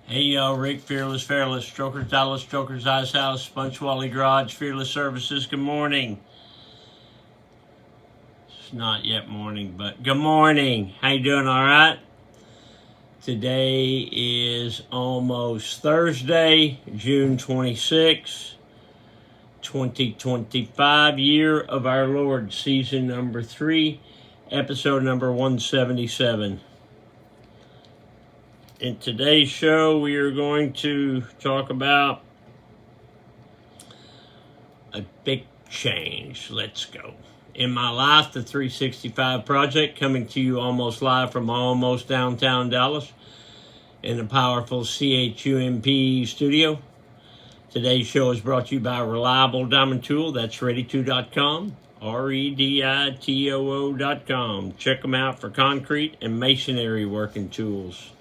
Hey yo, Rick, Fearless, Strokers, Dallas, Strokers, Ice House, Sponge Wally Garage, Fearless Services, good morning. It's not yet morning, but good morning. How you doing, all right? Today is almost Thursday, June 26, 2025, year of our Lord, season number 3, episode number 177. In today's show, we are going to talk about a big change. Let's go. In my life, the 365 Project, coming to you almost live from almost downtown Dallas in the powerful CHUMP studio. Today's show is brought to you by Reliable Diamond Tool. That's ready2.com, REDITOO.com. Check them out for concrete and masonry working tools.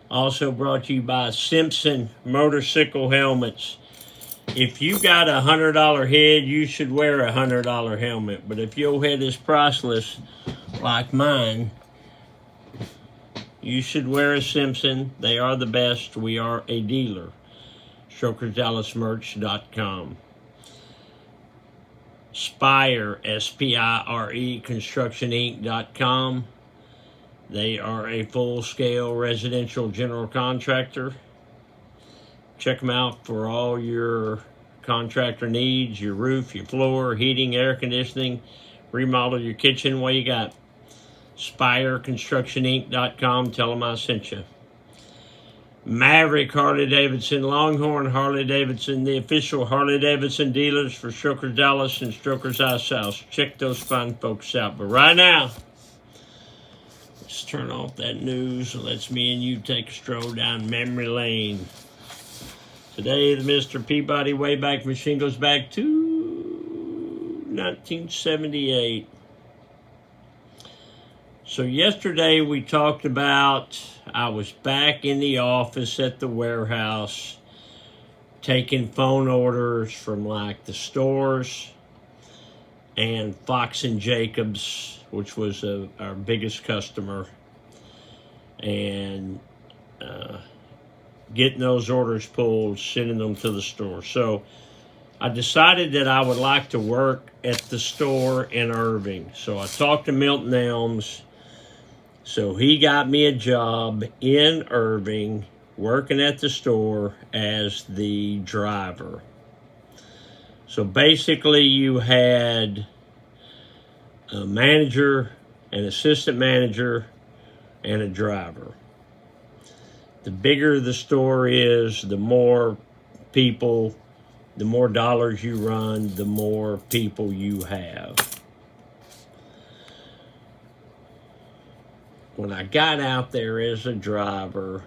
Also brought to you by Simpson Motorcycle Helmets. If you got a $100 head, you should wear a $100 helmet. But if your head is priceless, like mine, you should wear a Simpson. They are the best. We are a dealer. StrokersDallasMerch.com. Spire, SPIRE, ConstructionInc.com. They are a full-scale residential general contractor. Check them out for all your contractor needs, your roof, your floor, heating, air conditioning, remodel your kitchen. What you got? SpireConstructionInc.com. Tell them I sent you. Maverick Harley-Davidson, Longhorn Harley-Davidson, the official Harley-Davidson dealers for Strokers Dallas and Strokers Ice House. Check those fine folks out. But right now, let's turn off that news and let's me and you take a stroll down memory lane. Today, the Mr. Peabody Wayback Machine goes back to 1978. So yesterday we talked about, I was back in the office at the warehouse taking phone orders from like the stores and Fox and Jacobs, which was our biggest customer, and getting those orders pulled, sending them to the store. So I decided that I would like to work at the store in Irving. So I talked to Milton Elms. So he got me a job in Irving, working at the store as the driver. So basically you had a manager, an assistant manager, and a driver. The bigger the store is, the more people, the more dollars you run, the more people you have. When I got out there as a driver,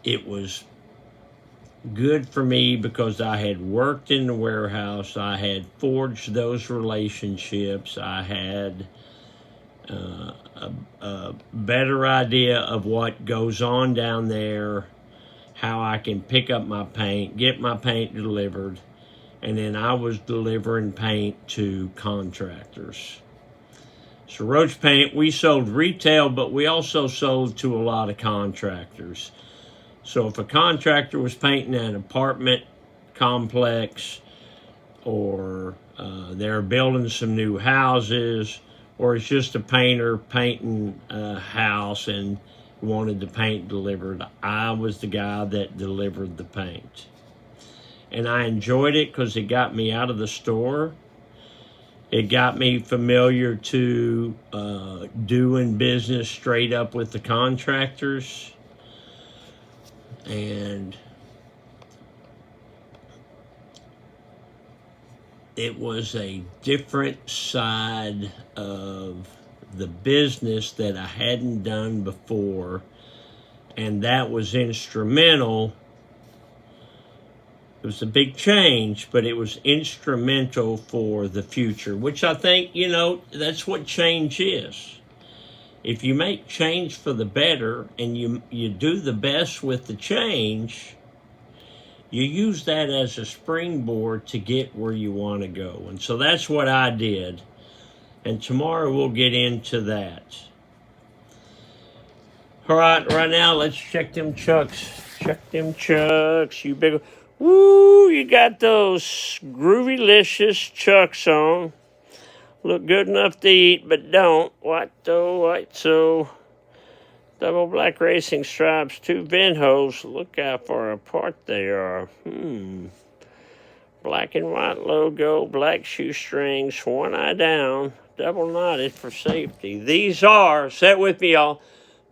it was good for me because I had worked in the warehouse. I had forged those relationships. I had a better idea of what goes on down there, how I can pick up my paint, get my paint delivered, and then I was delivering paint to contractors. So Roach Paint, we sold retail, but we also sold to a lot of contractors. So if a contractor was painting an apartment complex, or they're building some new houses, or it's just a painter painting a house and wanted the paint delivered, I was the guy that delivered the paint. And I enjoyed it because it got me out of the store. It got me familiar to doing business straight up with the contractors. And it was a different side of the business that I hadn't done before, and that was instrumental. It was a big change, but it was instrumental for the future, which I think, that's what change is. If you make change for the better and you do the best with the change, you use that as a springboard to get where you want to go. And so that's what I did. And tomorrow we'll get into that. All right now, let's check them chucks. Check them chucks, you big. Woo, you got those groovy-licious chucks on. Look good enough to eat, but don't. What though? What so? Double black racing stripes, 2 vent holes. Look how far apart they are. Black and white logo, black shoestrings, 1 eye down, double knotted for safety. These are, sit with me y'all,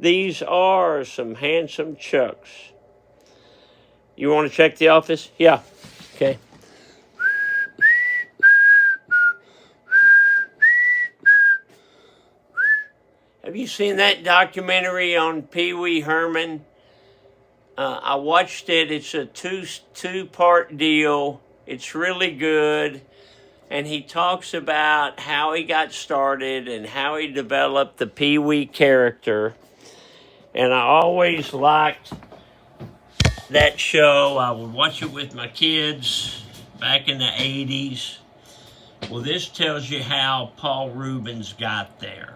these are some handsome chucks. You want to check the office? Yeah. Okay. Have you seen that documentary on Pee Wee Herman? I watched it. It's a two-part deal. It's really good. And he talks about how he got started and how he developed the Pee Wee character. And I always liked that show. I would watch it with my kids back in the 80s. Well, this tells you how Paul Reubens got there.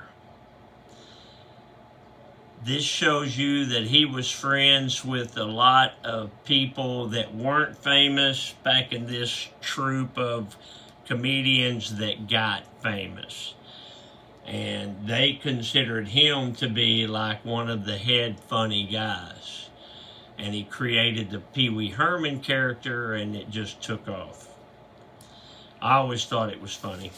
This shows you that he was friends with a lot of people that weren't famous back in this troupe of comedians that got famous. And they considered him to be like one of the head funny guys. And he created the Pee Wee Herman character, and it just took off. I always thought it was funny.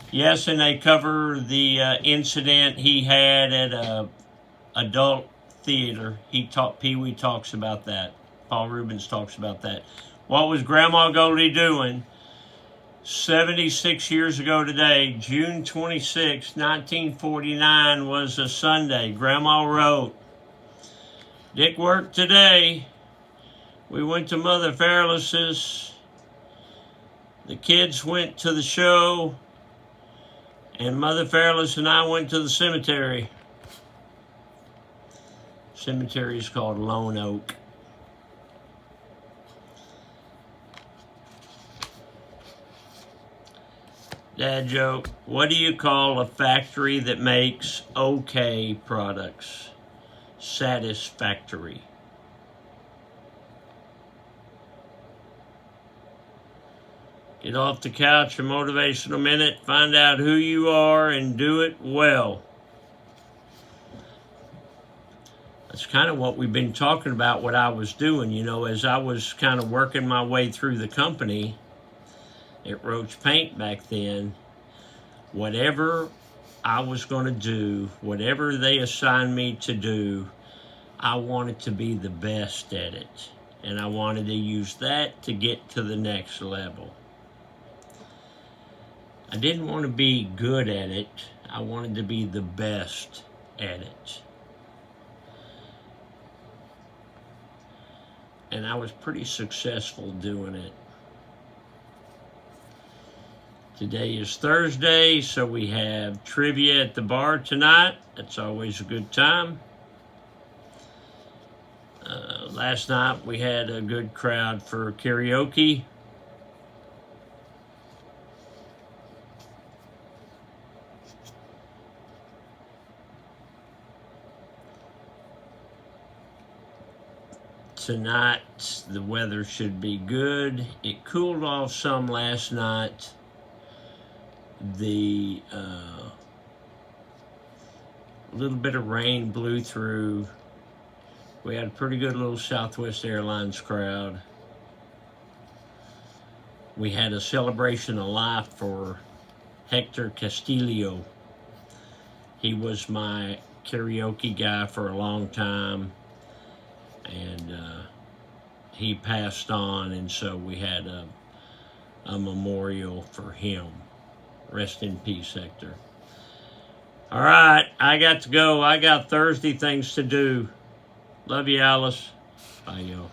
Yes, and they cover the incident he had at a adult theater. Pee Wee talks about that. Paul Reubens talks about that. What was Grandma Goldie doing 76 years ago today? June 26, 1949 was a Sunday. Grandma wrote, "Dick worked today. We went to Mother Fairless's. The kids went to the show. And Mother Fairless and I went to the cemetery." Cemetery is called Lone Oak. Dad joke. What do you call a factory that makes okay products? Satisfactory. Get off the couch, a motivational minute, find out who you are and do it well. That's kind of what we've been talking about, what I was doing, as I was kind of working my way through the company at Roach Paint back then. Whatever I was going to do, whatever they assigned me to do, I wanted to be the best at it. And I wanted to use that to get to the next level. I didn't want to be good at it. I wanted to be the best at it. And I was pretty successful doing it. Today is Thursday, so we have trivia at the bar tonight. That's always a good time. Last night we had a good crowd for karaoke. Tonight, the weather should be good. It cooled off some last night. The little bit of rain blew through. We had a pretty good little Southwest Airlines crowd. We had a celebration of life for Hector Castillo. He was my karaoke guy for a long time. And he passed on, and so we had a memorial for him. Rest in peace, Hector. All right, I got to go. I got Thursday things to do. Love you, Alice. Bye, y'all.